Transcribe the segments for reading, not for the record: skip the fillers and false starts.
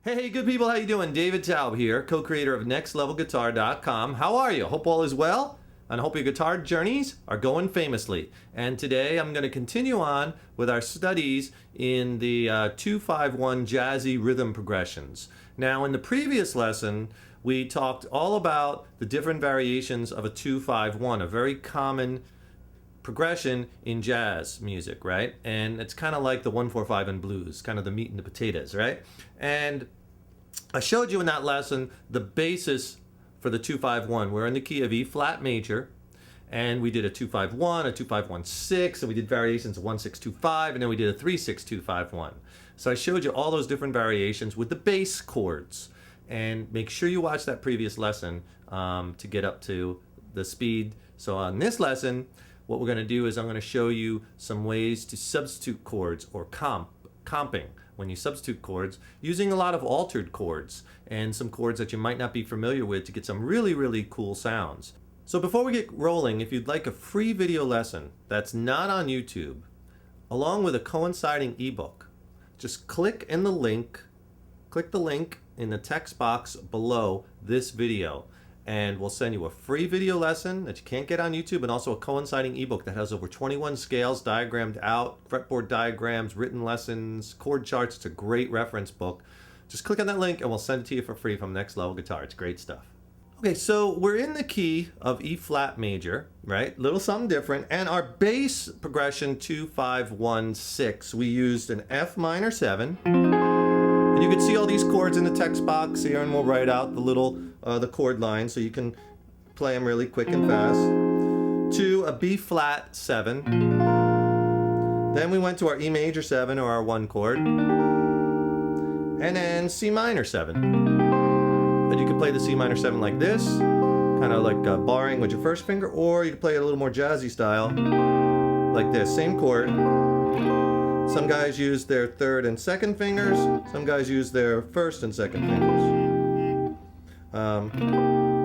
Hey, good people, how you doing? David Taub here, co-creator of nextlevelguitar.com. How are you? Hope all is well, and I hope your guitar journeys are going famously. And today I'm going to continue on with our studies in the 2-5-1 jazzy rhythm progressions. Now, in the previous lesson, we talked all about the different variations of a 2-5-1, a very common progression in jazz music, right? And it's kind of like the 1-4-5 in blues, kind of the meat and the potatoes, right? And I showed you in that lesson the basis for the 2-5-1. We're in the key of E flat major, and we did a 2-5-1, a 2-5-1-6, and we did variations of 1-6-2-5, and then we did a 3-6-2-5-1. So I showed you all those different variations with the bass chords. And make sure you watch that previous lesson to get up to the speed. So on this lesson, what we're going to do is I'm going to show you some ways to substitute chords or comping when you substitute chords using a lot of altered chords and some chords that you might not be familiar with to get some really, really cool sounds. So before we get rolling, if you'd like a free video lesson that's not on YouTube, along with a coinciding ebook, just click the link in the text box below this video, and we'll send you a free video lesson that you can't get on YouTube, and also a coinciding ebook that has over 21 scales diagrammed out, fretboard diagrams, written lessons, chord charts. It's a great reference book. Just click on that link and we'll send it to you for free from Next Level Guitar. It's great stuff. Okay, so we're in the key of E flat major, right? Little something different. And our bass progression 2-5-1-6, we used an F minor 7. And you can see all these chords in the text box here, and we'll write out the little the chord lines so you can play them really quick and fast. To a B flat 7. Then we went to our E major 7, or our 1 chord. And then C minor 7. Then you can play the C minor 7 like this, kind of like barring with your first finger, or you can play it a little more jazzy style, like this, same chord. Some guys use their third and second fingers. Some guys use their first and second fingers.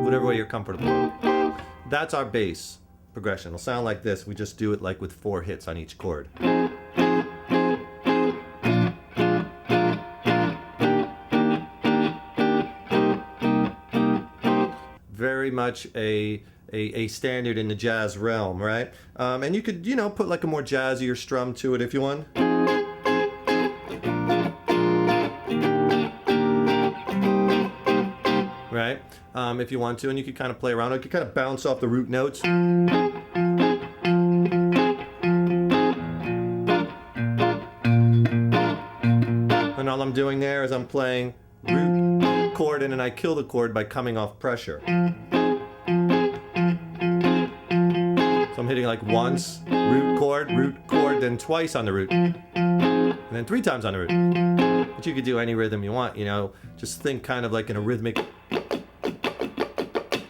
Whatever way you're comfortable. That's our bass progression. It'll sound like this. We just do it like with 4 hits on each chord. Very much a standard in the jazz realm, right? And you could, put like a more jazzier strum to it if you want. Right? If you want to, and you could kind of play around. You could kind of bounce off the root notes. And all I'm doing there is I'm playing root chord, and then I kill the chord by coming off pressure. So I'm hitting like once, root chord, then twice on the root, and then 3 times on the root. But you could do any rhythm you want, just think kind of like in a rhythmic,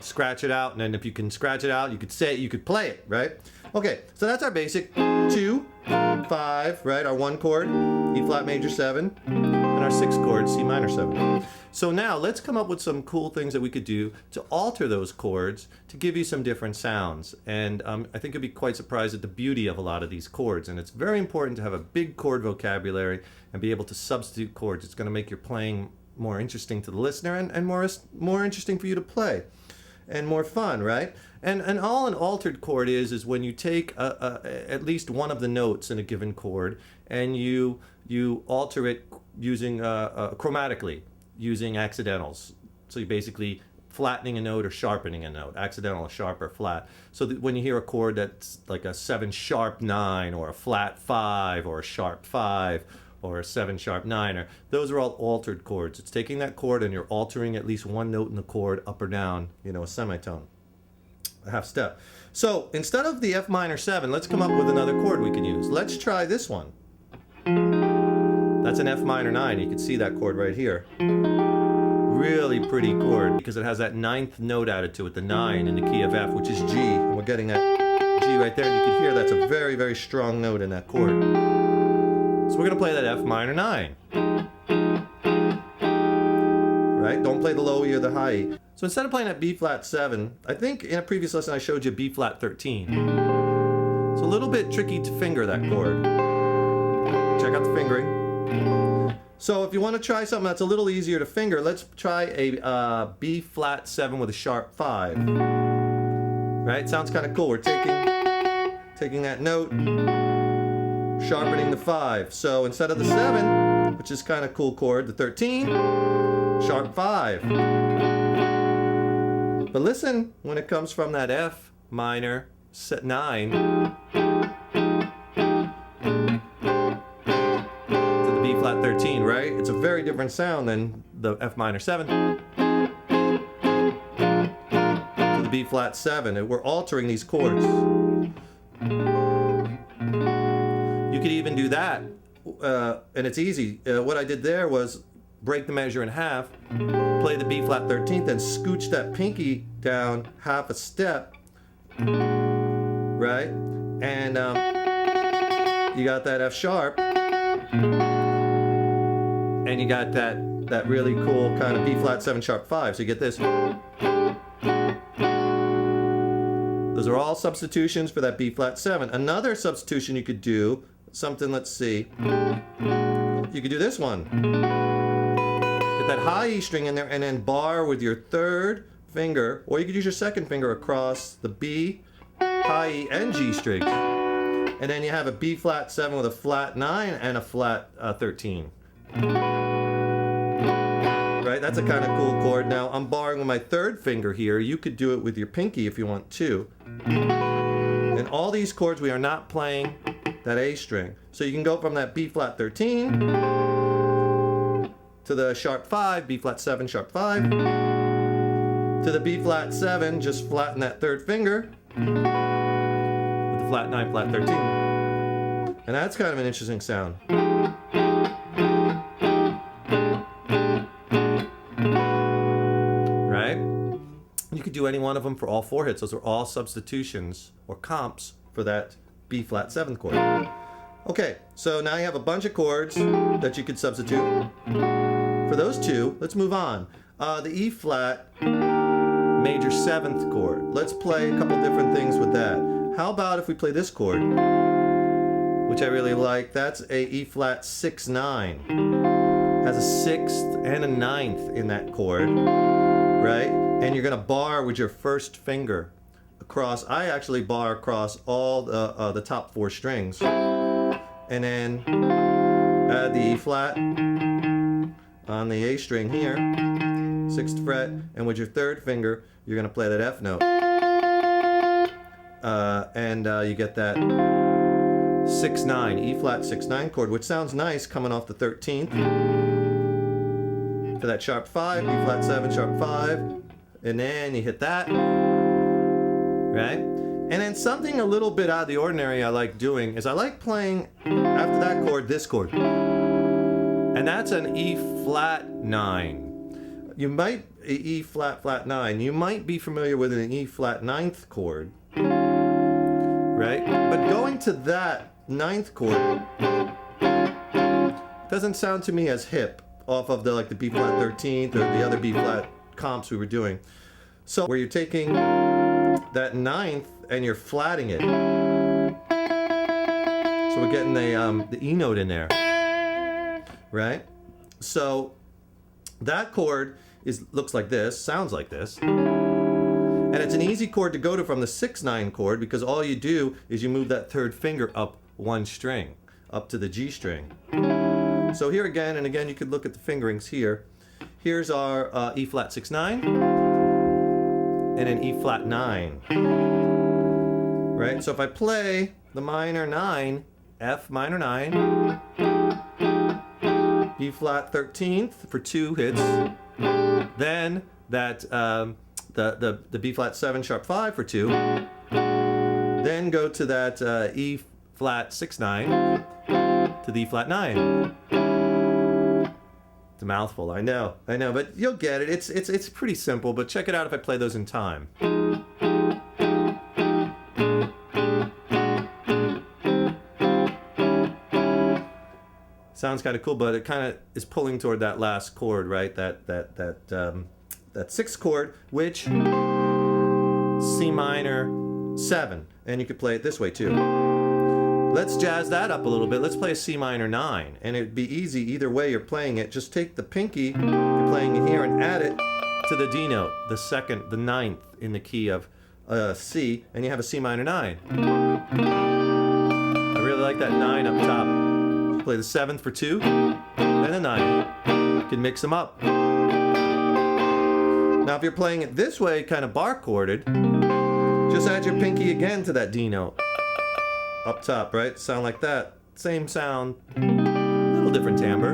scratch it out, and then if you can scratch it out, you could say it, you could play it, right? Okay, so that's our basic 2, 5, right? Our 1 chord, E flat major 7, and our 6 chord, C minor 7. So now let's come up with some cool things that we could do to alter those chords to give you some different sounds. And I think you'll be quite surprised at the beauty of a lot of these chords. And it's very important to have a big chord vocabulary and be able to substitute chords. It's going to make your playing more interesting to the listener, and more interesting for you to play, and more fun, right? And all an altered chord is when you take at least one of the notes in a given chord and you alter it using chromatically, using accidentals. So you're basically flattening a note or sharpening a note, accidental, sharp, or flat. So that when you hear a chord that's like a 7 sharp 9, or a flat 5, or a sharp 5, or a 7 sharp 9, those are all altered chords. It's taking that chord and you're altering at least one note in the chord up or down, a semitone, a half step. So instead of the F minor 7, let's come up with another chord we can use. Let's try this one. That's an F minor 9. You can see that chord right here. Really pretty chord because it has that 9th note added to it, the 9 in the key of F, which is G. And we're getting that G right there. And you can hear that's a very, very strong note in that chord. So we're going to play that F minor 9. Right? Don't play the low E or the high E. So instead of playing that B flat 7, I think in a previous lesson I showed you B flat 13. It's a little bit tricky to finger that chord. Check out the fingering. So if you want to try something that's a little easier to finger, let's try a B flat 7 with a sharp 5. Right? Sounds kind of cool. We're taking that note, sharpening the 5. So instead of the 7, which is kind of cool chord, the 13, sharp 5. But listen, when it comes from that F minor 9 flat 13, right? It's a very different sound than the F minor 7 to the B flat 7. And we're altering these chords. You could even do that, and it's easy. What I did there was break the measure in half, play the B flat 13th, then scooch that pinky down half a step, right? And you got that F sharp. And you got that really cool kind of B flat 7 sharp 5. So you get this. Those are all substitutions for that B flat 7. Another substitution you could do, something, let's see. You could do this one. Get that high E string in there and then bar with your third finger, or you could use your second finger across the B, high E, and G strings. And then you have a B flat 7 with a flat 9 and a flat 13. Right, that's a kind of cool chord. Now I'm barring with my third finger here. You could do it with your pinky if you want to. And all these chords, we are not playing that A string. So you can go from that B flat 13 to the sharp 5, B flat 7, sharp 5, to the B flat 7, just flatten that third finger with the flat 9, flat 13. And that's kind of an interesting sound. You could do any one of them for all 4 hits. Those are all substitutions or comps for that B flat 7th chord. Okay, so now you have a bunch of chords that you could substitute. For those two, let's move on. The E flat major 7th chord. Let's play a couple different things with that. How about if we play this chord, which I really like? That's a E flat 6/9. Has a 6th and a 9th in that chord, right? And you're going to bar with your first finger across. I actually bar across all the top 4 strings. And then add the E flat on the A string here, 6th fret. And with your third finger, you're going to play that F note. You get that 6/9, E flat 6/9 chord, which sounds nice coming off the 13th. For that sharp 5, B flat 7, sharp 5. And then you hit that, right? And then something a little bit out of the ordinary I like doing is I like playing, after that chord, this chord. And that's an E flat 9. You might, E flat, flat 9. You might be familiar with an E flat 9th chord, right? But going to that 9th chord doesn't sound to me as hip off of the B flat 13th or the other B flat comps we were doing. So where you're taking that 9th and you're flatting it. So we're getting the E note in there, right? So that chord looks like this, sounds like this. And it's an easy chord to go to from the 6/9 chord because all you do is you move that third finger up 1 string, up to the G string. So here again, and again, you could look at the fingerings here. Here's our E flat 6/9 and an E flat 9. Right? So if I play the minor 9, F minor 9, B flat 13th for 2 hits, then that the B flat 7 sharp 5 for 2, then go to that E flat 6/9 to the E flat 9. It's a mouthful, I know, but you'll get it. It's pretty simple, but check it out if I play those in time. Sounds kind of cool, but it kind of is pulling toward that last chord, right? That 6th chord, which C minor 7, and you could play it this way too. Let's jazz that up a little bit. Let's play a C minor 9. And it'd be easy either way you're playing it. Just take the pinky, you're playing it here, and add it to the D note, the ninth in the key of C, and you have a C minor 9. I really like that 9 up top. Play the 7th for 2, and a 9. You can mix them up. Now if you're playing it this way, kind of bar chorded, just add your pinky again to that D note. Up top, right? Sound like that. Same sound, a little different timbre.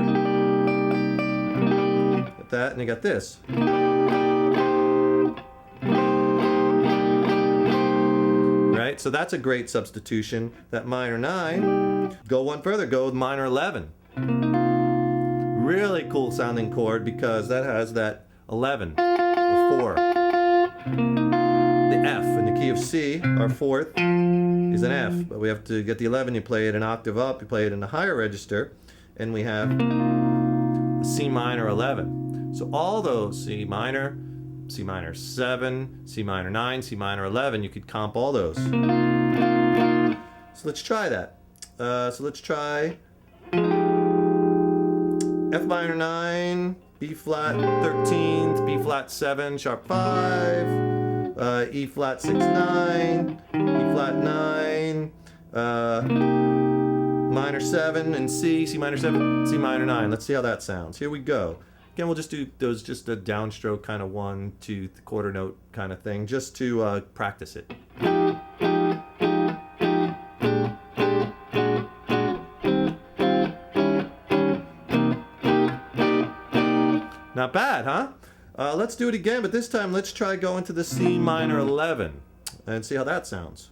Got that, and you got this. Right? So that's a great substitution. That minor 9. Go one further, go with minor 11. Really cool sounding chord because that has that 11, or 4. The F in the key of C, our 4th, is an F, but we have to get the 11. You play it an octave up, you play it in the higher register, and we have C minor 11. So all those, C minor 7, C minor 9, C minor 11, you could comp all those. So let's try that. So let's try F minor 9, B flat 13th, B flat 7, sharp 5, E flat 6, 9, E flat 9, minor 7, and C minor 7, C minor 9. Let's see how that sounds. Here we go. Again, we'll just do those, just a downstroke kind of 1, 2, quarter note kind of thing, just to practice it. Not bad, huh? Let's do it again, but this time let's try going to the C minor 11 and see how that sounds.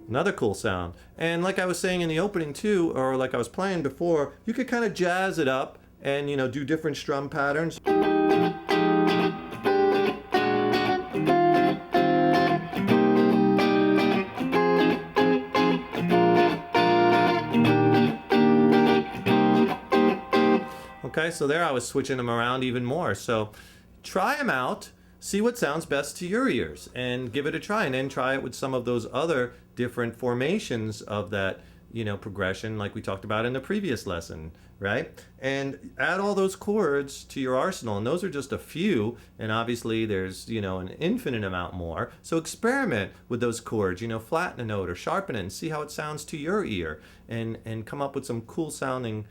Another cool sound. And like I was saying in the opening too, or like I was playing before, you could kind of jazz it up and, you know, do different strum patterns. Okay, so there I was switching them around even more. So try them out, see what sounds best to your ears, and give it a try. And then try it with some of those other different formations of that, you know, progression like we talked about in the previous lesson, right? And add all those chords to your arsenal. And those are just a few. And obviously there's, you know, an infinite amount more. So experiment with those chords, you know, flatten a note or sharpen it and see how it sounds to your ear, and come up with some cool sounding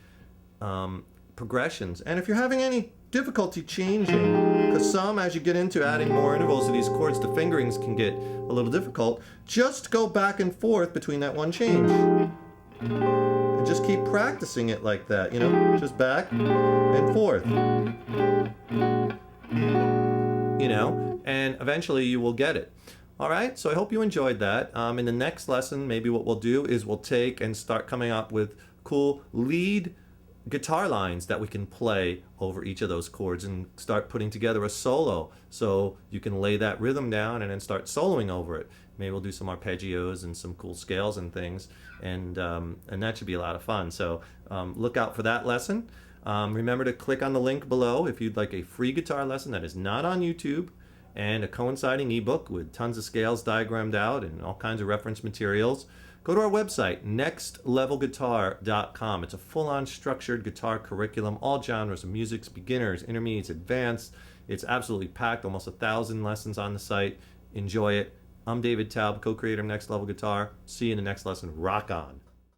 progressions. And if you're having any difficulty changing, because some, as you get into adding more intervals to these chords, the fingerings can get a little difficult, just go back and forth between that one change. And just keep practicing it like that, you know, just back and forth. You know, and eventually you will get it. All right, so I hope you enjoyed that. In the next lesson, maybe what we'll do is we'll take and start coming up with cool lead guitar lines that we can play over each of those chords and start putting together a solo, so you can lay that rhythm down and then start soloing over it. Maybe we'll do some arpeggios and some cool scales and things, and that should be a lot of fun. So look out for that lesson. Remember to click on the link below if you'd like a free guitar lesson that is not on YouTube, and a coinciding ebook with tons of scales diagrammed out and all kinds of reference materials. Go to our website, nextlevelguitar.com. It's a full-on structured guitar curriculum, all genres of music, beginners, intermediates, advanced. It's absolutely packed, almost 1,000 lessons on the site. Enjoy it. I'm David Taub, co-creator of Next Level Guitar. See you in the next lesson. Rock on.